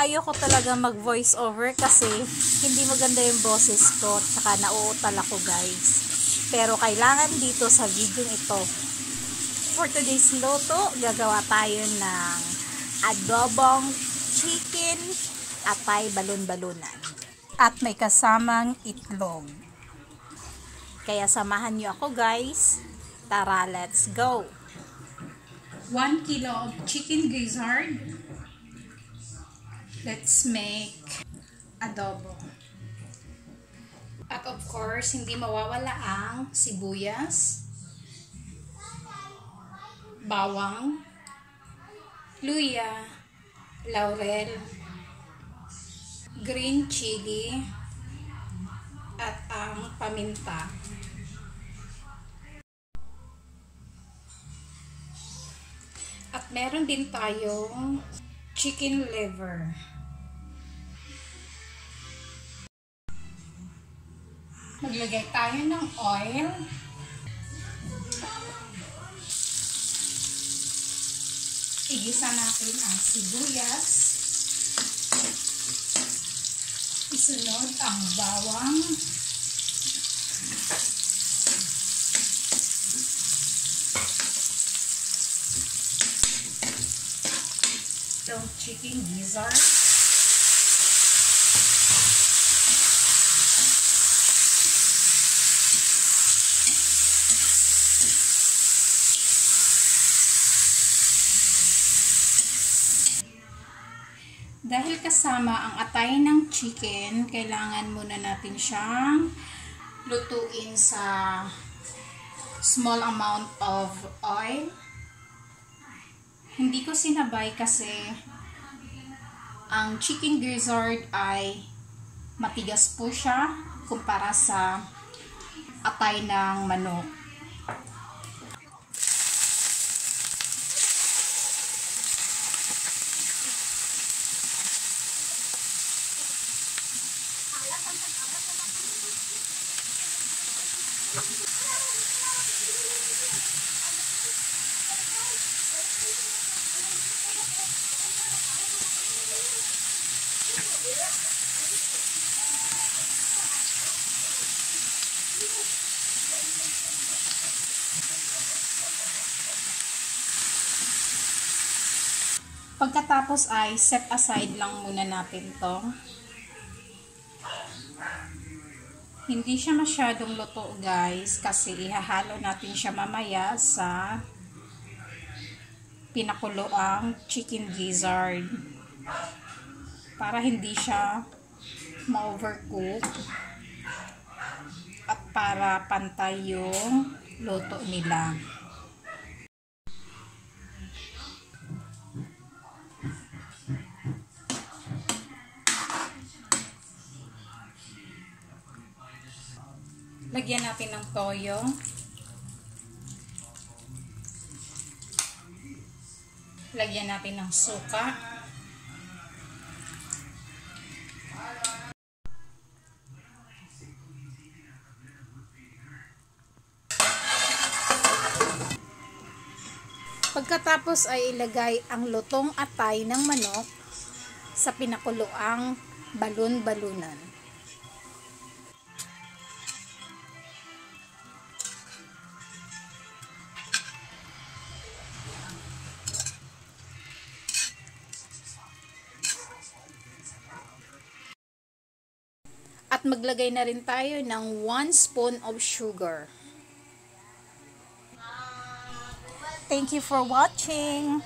ayaw ko talaga mag voice over kasi hindi maganda yung boses ko, tsaka nauutal ako guys. Pero kailangan dito sa video ito. For today's luto, gagawa tayo ng adobong chicken atay balon-balunan. At may kasamang itlog. Kaya samahan nyo ako guys. Tara, let's go! 1 kilo of chicken gizzard. Let's make adobo. At of course, hindi mawawala ang sibuyas, bawang, luya, laurel, green chili, at ang paminta. At meron din tayong chicken liver. Maglagay tayo ng oil. Igisa natin ang sibuyas. Isunod ang bawang. Yung chicken gizzard. Dahil kasama ang atay ng chicken, kailangan muna natin siyang lutuin sa small amount of oil. Hindi ko sinabay kasi ang chicken gizzard ay matigas po siya kumpara sa atay ng manok. Pagkatapos ay set aside lang muna natin to. Hindi siya masyadong luto guys kasi ihahalo natin siya mamaya sa pinakuloang chicken gizzard para hindi siya ma-overcook at para pantay yung luto nila. Lagyan natin ng toyo. Lagyan natin ng suka. Pagkatapos ay ilagay ang lutong atay ng manok sa pinakuloang balon-balunan. At maglagay na rin tayo ng 1 spoon of sugar. Thank you for watching.